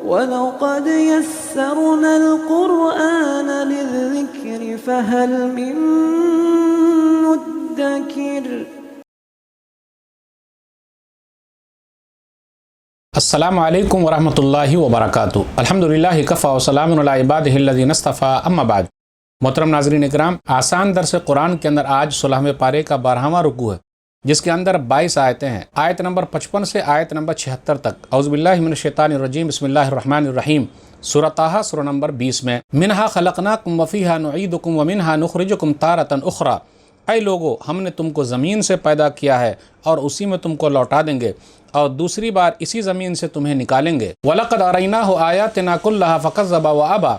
وَلَقَدْ يَسَّرْنَا الْقُرْآنَ لِلذِّكْرِ فَهَلْ مِن مُّدَّكِرٍ۔ السلام علیکم ورحمۃ اللہ وبرکاتہ۔ الحمدللہ کفا وسلام علی عبادہ الذین اصطفیٰ، اما بعد۔ محترم ناظرین اکرام، آسان درس قرآن کے اندر آج 16ویں پارے کا 12واں رکوع ہے، جس کے اندر 22 آیتیں ہیں۔ آیت نمبر 55 سے آیت نمبر 76 تک۔ اعوذ باللہ من الشیطان الرجیم، بسم اللہ الرحمن الرحیم۔ سورۃ طٰہٰ سورہ نمبر 20 میں منہا خلقناکم وفیہا نعیدکم ومنہا نخرجکم تارۃ اخری۔ اے لوگو، ہم نے تم کو زمین سے پیدا کیا ہے اور اسی میں تم کو لوٹا دیں گے اور دوسری بار اسی زمین سے تمہیں نکالیں گے۔ وَلَقَدْ أَرَيْنَاهُ آيَاتِنَا كُلَّهَا فَكَذَّبَ وَأَبَى،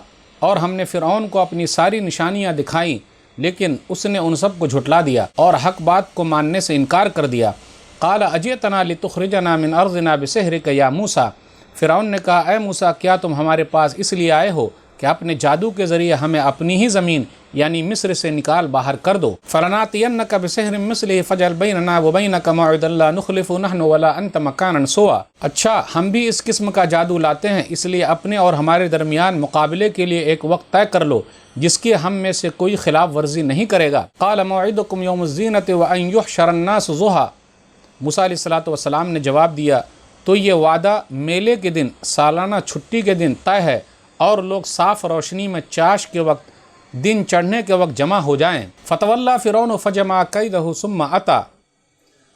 اور ہم نے فرعون کو اپنی ساری نشانیاں دکھائیں لیکن اس نے ان سب کو جھٹلا دیا اور حق بات کو ماننے سے انکار کر دیا۔ قَالَ أَجِئْتَنَا لِتُخْرِجَنَا مِنْ أَرْضِنَا بِسِحْرِكَ يَا مُوسَىٰ، فرعون نے کہا، اے موسیٰ، کیا تم ہمارے پاس اس لیے آئے ہو کہ اپنے جادو کے ذریعے ہمیں اپنی ہی زمین یعنی مصر سے نکال باہر کر دو؟ فَلَنَأْتِيَنَّكَ بِسِحْرٍ مِّثْلِهِ فَاجْعَلْ بَيْنَنَا وَبَيْنَكَ مَوْعِدًا لَّا نُخْلِفُهُ نَحْنُ وَلَا أَنتَ مَكَانًا سُوًى۔ اچھا، ہم بھی اس قسم کا جادو لاتے ہیں، اس لیے اپنے اور ہمارے درمیان مقابلے کے لیے ایک وقت طے کر لو جس کی ہم میں سے کوئی خلاف ورزی نہیں کرے گا۔ قَالَ مَوْعِدُكُمْ يَوْمُ الزِّينَةِ وَأَن يُحْشَرَ النَّاسُ ضُحًى، موسیٰ علیہ السلام نے جواب دیا، تو یہ وعدہ میلے کے دن، سالانہ چھٹی کے دن طے ہے اور لوگ صاف روشنی میں چاش کے وقت دن چڑھنے کے وقت جمع ہو جائیں۔ فَتَوَلَّىٰ فِرْعَوْنُ فَجَمَعَ كَيْدَهُ ثُمَّ أَتَىٰ،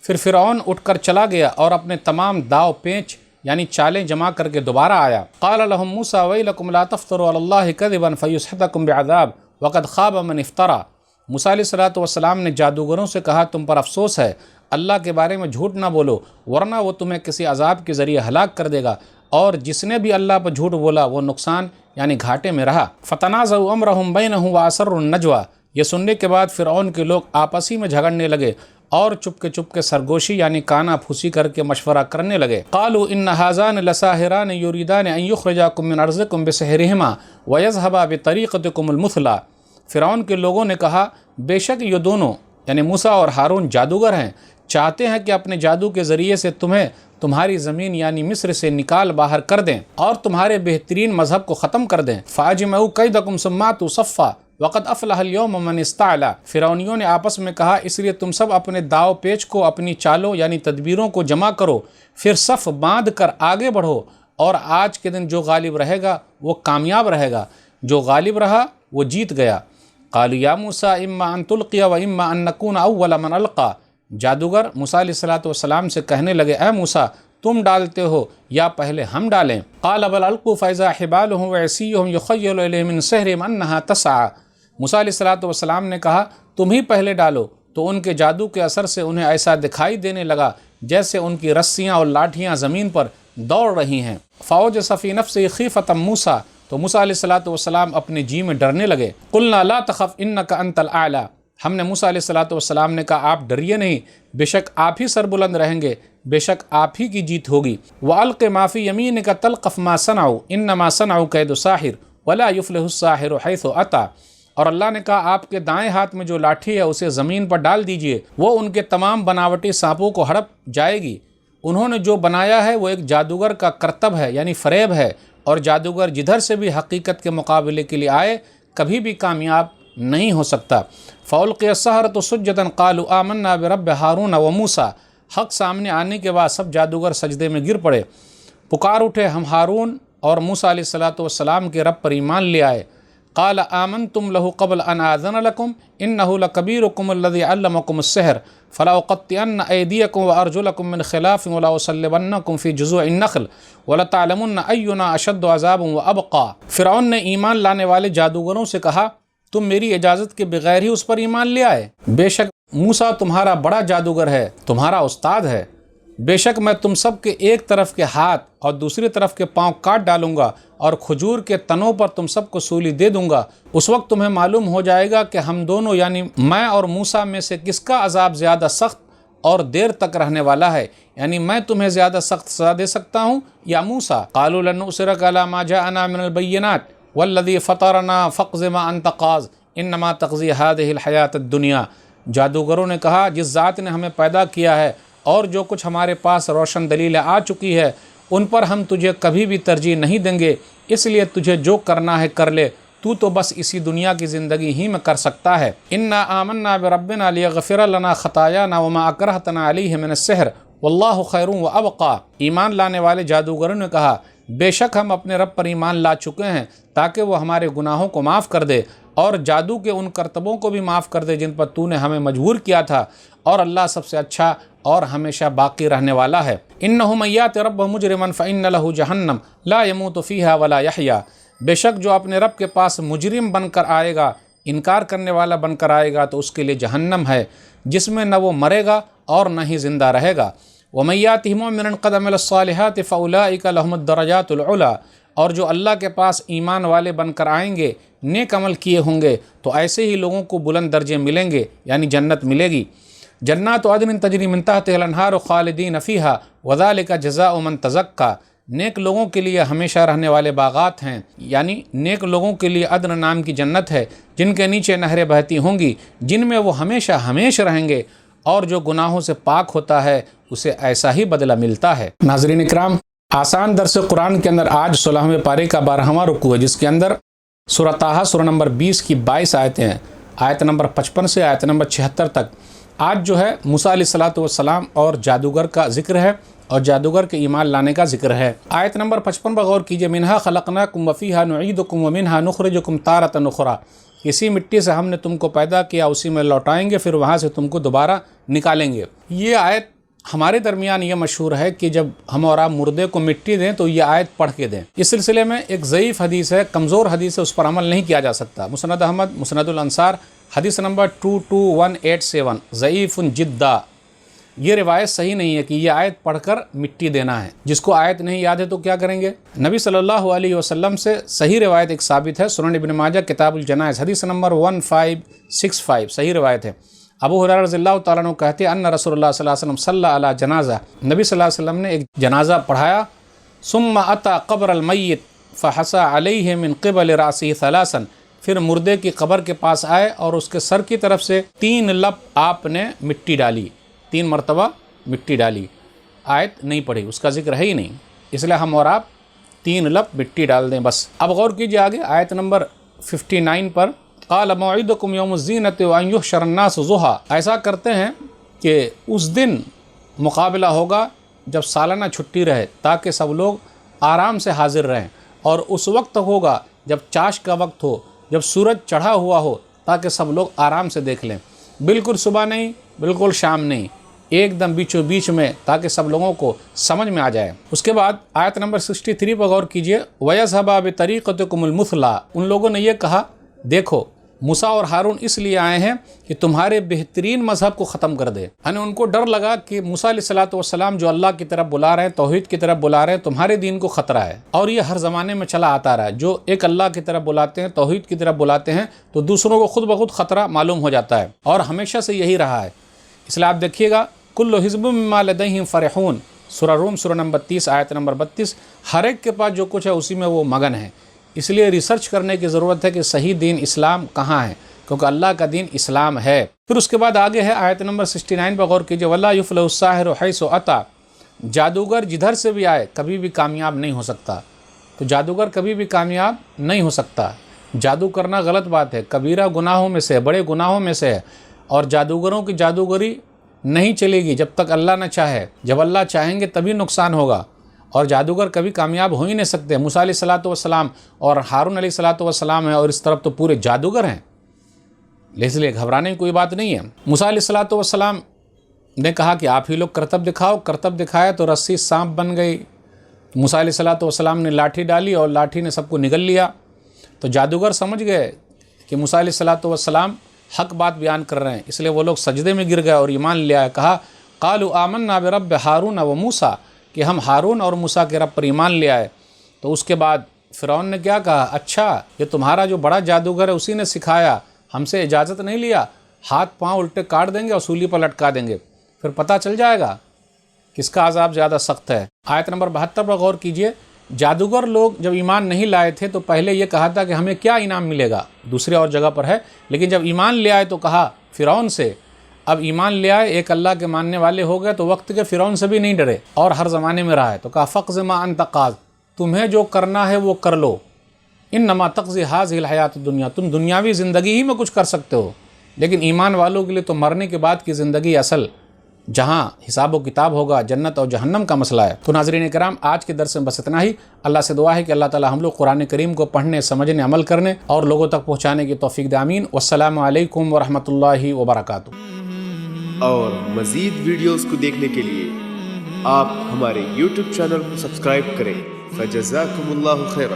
پھر فرعون اٹھ کر چلا گیا اور اپنے تمام داؤ پیچ یعنی چالیں جمع کر کے دوبارہ آیا۔ قَالَ لَهُم مُوسَىٰ وَيْلَكُمْ لَا تَفْتَرُوا عَلَى اللَّهِ كَذِبًا فَيُسْحِتَكُم بِعَذَابٍ وَقَدْ خَابَ مَنِ افْتَرَىٰ۔ موسیٰ علیہ السلام نے جادوگروں سے کہا، تم پر افسوس ہے، اللہ کے بارے میں جھوٹ نہ بولو ورنہ وہ تمہیں کسی عذاب کے ذریعے ہلاک کر دے گا، اور جس نے بھی اللہ پر جھوٹ بولا وہ نقصان یعنی گھاٹے میں رہا۔ فَتَنَازَعُوا أَمْرَهُم بَيْنَهُمْ وَأَسَرُّوا النَّجْوَىٰ، یہ سننے کے بعد فرعون کے لوگ آپس ہی میں جھگڑنے لگے اور چپ کے سرگوشی یعنی کانا پھوسی کر کے مشورہ کرنے لگے۔ قَالُوا إِنَّ هَٰذَانِ لَسَاحِرَانِ يُرِيدَانِ أَن يُخْرِجَاكُم مِّنْ أَرْضِكُم بِسِحْرِهِمَا وَيَذْهَبَا بِطَرِيقَتِكُمُ الْمُثْلَىٰ، فرعون کے لوگوں نے کہا، بے شک یہ دونوں یعنی موسیٰ اور ہارون جادوگر ہیں، چاہتے ہیں کہ اپنے جادو کے ذریعے سے تمہیں تمہاری زمین یعنی مصر سے نکال باہر کر دیں اور تمہارے بہترین مذہب کو ختم کر دیں۔ فَأَجْمِعُوا كَيْدَكُمْ ثُمَّ أَتُوا صَفًّا وَقَدْ أَفْلَحَ الْيَوْمَ مَنِ اسْتَعْلَىٰ، فرعونیوں نے آپس میں کہا، اس لیے تم سب اپنے داؤ پیچ کو، اپنی چالوں یعنی تدبیروں کو جمع کرو، پھر صف باندھ کر آگے بڑھو، اور آج کے دن جو غالب رہے گا وہ کامیاب رہے گا، جو غالب رہا وہ جیت گیا۔ قَالُوا يَا مُوسَىٰ إِمَّا أَن تُلْقِيَ وَإِمَّا أَن نَّكُونَ أَوَّلَ مَنْ أَلْقَىٰ، جادوگر موسیٰ علیہ السلام سے کہنے لگے، اے موسیٰ، تم ڈالتے ہو یا پہلے ہم ڈالیں؟ قَالَ بَلْ أَلْقُوا فَإِذَا حِبَالُهُمْ وَعِصِيُّهُمْ يُخَيَّلُ إِلَيْهِ مِنْ سِحْرِهِمْ أَنَّهَا تَسْعَىٰ، موسیٰ علیہ السلام نے کہا، تم ہی پہلے ڈالو، تو ان کے جادو کے اثر سے انہیں ایسا دکھائی دینے لگا جیسے ان کی رسیاں اور لاٹھیاں زمین پر دوڑ رہی ہیں۔ فَأَوْجَسَ فِي نَفْسِهِ خِيفَةً مُوسَىٰ، تو موسیٰ علیہ السلام اپنے جی میں ڈرنے لگے۔ قُلْنَا لَا تَخَفْ إِنَّكَ أَنتَ الْأَعْلَىٰ، ہم نے موسیٰ علیہ السلام نے کہا، آپ ڈریے نہیں، بے شک آپ ہی سربلند رہیں گے، بے شک آپ ہی کی جیت ہوگی۔ وَأَلْقِ مَا فِي يَمِينِكَ تَلْقَفْ مَا صَنَعُوا إِنَّمَا صَنَعُوا كَيْدُ سَاحِرٍ وَلَا يُفْلِحُ السَّاحِرُ حَيْثُ أَتَىٰ، اور اللہ نے کہا، آپ کے دائیں ہاتھ میں جو لاٹھی ہے اسے زمین پر ڈال دیجئے، وہ ان کے تمام بناوٹی سانپوں کو ہڑپ جائے گی۔ انہوں نے جو بنایا ہے وہ ایک جادوگر کا کرتب ہے یعنی فریب ہے، اور جادوگر جدھر سے بھی حقیقت کے مقابلے کے لیے آئے کبھی بھی کامیاب نہیں ہو سکتا۔ فَأُلْقِيَ السَّحَرَةُ سُجَّدًا قَالُوا آمَنَّا بِرَبِّ هَارُونَ وَمُوسَىٰ، حق سامنے آنے کے بعد سب جادوگر سجدے میں گر پڑے، پکار اٹھے، ہم ہارون اور موسیٰ علیہ السلام کے رب پر ایمان لے آئے۔ قَالَ آمَنْتُمْ لَهُ قَبْلَ أَنْ آذَنَ لَكُمْ إِنَّهُ لَكَبِيرُكُمُ الَّذِي عَلَّمَكُمُ السِّحْرَ فَلَأُقَطِّعَنَّ أَيْدِيَكُمْ وَأَرْجُلَكُمْ مِنْ خِلَافٍ وَلَأُصَلِّبَنَّكُمْ فِي جُذُوعِ النَّخْلِ وَلَتَعْلَمُنَّ أَيُّنَا أَشَدُّ عَذَابًا وَأَبْقَىٰ، فرعون نے ایمان لانے والے جادوگروں سے کہا، تم میری اجازت کے بغیر ہی اس پر ایمان لے آئے؟ بے شک موسیٰ تمہارا بڑا جادوگر ہے، تمہارا استاد ہے، بے شک میں تم سب کے ایک طرف کے ہاتھ اور دوسری طرف کے پاؤں کاٹ ڈالوں گا اور کھجور کے تنوں پر تم سب کو سولی دے دوں گا، اس وقت تمہیں معلوم ہو جائے گا کہ ہم دونوں یعنی میں اور موسیٰ میں سے کس کا عذاب زیادہ سخت اور دیر تک رہنے والا ہے، یعنی میں تمہیں زیادہ سخت سزا دے سکتا ہوں یا موسیٰ۔ قالوا لن نؤثرك على ما جاءنا من البينات والذي فطرنا فاقض ما انت قاض انما تقضي هذه الحیات الدنیا، جادوگروں نے کہا، جس ذات نے ہمیں پیدا کیا ہے اور جو کچھ ہمارے پاس روشن دلیلیں آ چکی ہے ان پر ہم تجھے کبھی بھی ترجیح نہیں دیں گے، اس لیے تجھے جو کرنا ہے کر لے، تو بس اسی دنیا کی زندگی ہی میں کر سکتا ہے۔ انا آمنا بربنا لیغفر لنا خطایانا وما اکرہتنا علیہ من السحر واللہ خیر وابقی۔ ایمان لانے والے جادوگروں نے کہا بے شک ہم اپنے رب پر ایمان لا چکے ہیں تاکہ وہ ہمارے گناہوں کو معاف کر دے اور جادو کے ان کرتبوں کو بھی معاف کر دے جن پر تو نے ہمیں مجبور کیا تھا، اور اللہ سب سے اچھا اور ہمیشہ باقی رہنے والا ہے۔ انہ من یأت ربہ مجرما فإن لہ جہنم لا یموت فیہا ولا یحیا۔ بے شک جو اپنے رب کے پاس مجرم بن کر آئے گا، انکار کرنے والا بن کر آئے گا، تو اس کے لیے جہنم ہے جس میں نہ وہ مرے گا اور نہ ہی زندہ رہے گا۔ وَمَن يَأْتِهِ مُؤْمِنًا قَدْ عَمِلَ الصَّالِحَاتِ فَأُولَٰئِكَ لَهُمُ الدَّرَجَاتُ الْعُلَىٰ۔ اور جو اللہ کے پاس ایمان والے بن کر آئیں گے، نیک عمل کیے ہوں گے، تو ایسے ہی لوگوں کو بلند درجے ملیں گے، یعنی جنت ملے گی۔ جنات عدن تجری من تحتها الانہار خالدین فیہا وذالک جزاء من تزکی۔ نیک لوگوں کے لیے ہمیشہ رہنے والے باغات ہیں، یعنی نیک لوگوں کے لیے عدن نام کی جنت ہے جن کے نیچے نہریں بہتی ہوں گی، جن میں وہ ہمیشہ ہمیشہ رہیں گے، اور جو گناہوں سے پاک ہوتا ہے اسے ایسا ہی بدلہ ملتا ہے۔ ناظرین اکرام، آسان درس قرآن کے اندر آج 16ویں پارے کا 12واں رکوع ہے، جس کے اندر سورہ طٰہٰ سورہ نمبر 20 کی 22 آیتیں ہیں، آیت نمبر 55 سے آیت نمبر 76 تک۔ آج جو ہے موسیٰ علیہ السلام اور جادوگر کا ذکر ہے، اور جادوگر کے ایمان لانے کا ذکر ہے۔ آیت نمبر 55 پر غور کیجئے، منہا خلقناکم وفیہا نعیدکم ومنہا نخرجکم تارۃ اخری۔ اسی مٹی سے ہم نے تم کو پیدا کیا، اسی میں لوٹائیں گے، پھر وہاں سے تم کو دوبارہ نکالیں گے۔ یہ آیت ہمارے درمیان یہ مشہور ہے کہ جب ہم اور آپ مردے کو مٹی دیں تو یہ آیت پڑھ کے دیں۔ اس سلسلے میں ایک ضعیف حدیث ہے، کمزور حدیث ہے، اس پر عمل نہیں کیا جا سکتا۔ مسند احمد، مسند الانصار، حدیث نمبر 22187، ضعیف جدا۔ یہ روایت صحیح نہیں ہے کہ یہ آیت پڑھ کر مٹی دینا ہے۔ جس کو آیت نہیں یاد ہے تو کیا کریں گے؟ نبی صلی اللہ علیہ وسلم سے صحیح روایت ایک ثابت ہے، سنن ابن ماجہ کتاب الجنائز، حدیث نمبر 1565، صحیح روایت ہے۔ ابو ہریرہ رضی اللہ تعالیٰ عنہ کہتے ہیں ان رسول اللہ صلی اللہ علیہ وسلم صلی علی جنازہ، نبی صلی اللہ علیہ وسلم نے ایک جنازہ پڑھایا، ثم اتی قبر المیت فحصى علیہ من قبل راسہ ثلاثا، پھر مردے کی قبر کے پاس آئے اور اس کے سر کی طرف سے 3 لپ آپ نے مٹی ڈالی، 3 مرتبہ مٹی ڈالی۔ آیت نہیں پڑھی، اس کا ذکر ہے ہی نہیں، اس لیے ہم اور آپ 3 لپ مٹی ڈال دیں بس۔ اب غور کیجیے آگے آیت نمبر 59 پر، قال موعدکم یوم الزینۃ وان یحشر الناس ضحیٰ۔ ایسا کرتے ہیں کہ اس دن مقابلہ ہوگا جب سالانہ چھٹی رہے تاکہ سب لوگ آرام سے حاضر رہیں، اور اس وقت ہوگا جب چاش کا وقت ہو، جب سورج چڑھا ہوا ہو، تاکہ سب لوگ آرام سے دیکھ لیں، بالکل صبح نہیں، بالکل شام نہیں، ایک دم بیچوں بیچ میں، تاکہ سب لوگوں کو سمجھ میں آ جائے۔ اس کے بعد آیت نمبر 63 پر غور کیجئے، وَيَذْهَبَا بِطَرِيقَتِكُمُ الْمُثْلَىٰ۔ ان لوگوں نے یہ کہا دیکھو موسیٰ اور ہارون اس لیے آئے ہیں کہ تمہارے بہترین مذہب کو ختم کر دے، یعنی ان کو ڈر لگا کہ موسیٰ علیہ السلام جو اللہ کی طرف بلا رہے ہیں، توحید کی طرف بلا رہے ہیں، تمہارے دین کو خطرہ ہے۔ اور یہ ہر زمانے میں چلا آتا رہا ہے، جو ایک اللہ کی طرف بلاتے ہیں، توحید کی طرف بلاتے ہیں، تو دوسروں کو خود بخود خطرہ معلوم ہو جاتا ہے، اور ہمیشہ سے یہی رہا ہے۔ اس لیے آپ دیکھیے گا، کل حزب بما لدیہم فرحون، سورہ روم سورہ نمبر 30 آیت نمبر 32، ہر ایک کے پاس جو کچھ ہے اسی میں وہ مگن ہے۔ اس لیے ریسرچ کرنے کی ضرورت ہے کہ صحیح دین اسلام کہاں ہے، کیونکہ اللہ کا دین اسلام ہے۔ پھر اس کے بعد آگے ہے آیت نمبر 69 پر غور کیجئے، وَلَا يُفْلِحُ السَّاحِرُ حَيْثُ أَتَىٰ۔ جادوگر جدھر سے بھی آئے کبھی بھی کامیاب نہیں ہو سکتا۔ تو جادوگر کبھی بھی کامیاب نہیں ہو سکتا۔ جادو کرنا غلط بات ہے، کبیرہ گناہوں میں سے، بڑے گناہوں میں سے ہے، اور جادوگروں کی جادوگری نہیں چلے گی جب تک اللہ نہ چاہے۔ جب اللہ چاہیں گے تبھی نقصان ہوگا، اور جادوگر کبھی کامیاب ہو ہی نہیں سکتے۔ موسیٰ علیہ السلام اور ہارون علیہ السلام ہیں، اور اس طرف تو پورے جادوگر ہیں، اس لیے گھبرانے کی کوئی بات نہیں ہے۔ موسیٰ علیہ السلام نے کہا کہ آپ ہی لوگ کرتب دکھاؤ، کرتب دکھایا تو رسی سانپ بن گئی۔ موسیٰ علیہ السلام نے لاٹھی ڈالی اور لاٹھی نے سب کو نگل لیا۔ تو جادوگر سمجھ گئے کہ موسیٰ علیہ السلام حق بات بیان کر رہے ہیں، اس لیے وہ لوگ سجدے میں گر گئے اور ایمان لے آئے۔ کہا قالوا آمنا برب ہارون و موسیٰ، کہ ہم ہارون اور موسیٰ کے رب پر ایمان لے آئے۔ تو اس کے بعد فرعون نے کیا کہا، اچھا یہ تمہارا جو بڑا جادوگر ہے اسی نے سکھایا، ہم سے اجازت نہیں لیا، ہاتھ پاؤں الٹے کاٹ دیں گے اور سولی پر لٹکا دیں گے، پھر پتہ چل جائے گا کس کا عذاب زیادہ سخت ہے۔ آیت نمبر 72 پر غور کیجئے، جادوگر لوگ جب ایمان نہیں لائے تھے تو پہلے یہ کہا تھا کہ ہمیں کیا انعام ملے گا، دوسرے اور جگہ پر ہے، لیکن جب ایمان لے آئے تو کہا فرعون سے، اب ایمان لے آئے، ایک اللہ کے ماننے والے ہو گئے تو وقت کے فرعون سے بھی نہیں ڈرے اور ہر زمانے میں رہا ہے، تو کہا فقض ما انت قاض، تمہیں جو کرنا ہے وہ کر لو، انما تقضی هذه الحیات الدنیا، تم دنیاوی زندگی ہی میں کچھ کر سکتے ہو، لیکن ایمان والوں کے لیے تو مرنے کے بعد کی زندگی اصل، جہاں حساب و کتاب ہوگا، جنت اور جہنم کا مسئلہ ہے۔ تو ناظرین کرام، آج کے درس میں بس اتنا ہی۔ اللہ سے دعا ہے کہ اللہ تعالی ہم لوگ قرآن کریم کو پڑھنے، سمجھنے، عمل کرنے اور لوگوں تک پہنچانے کی توفیق دے، آمین۔ والسلام علیکم ورحمۃ اللہ وبرکاتہ۔ اور مزید ویڈیوز کو دیکھنے کے لیے آپ ہمارے YouTube چینل کو سبسکرائب کریں۔ فجزاکم اللہ خیرا۔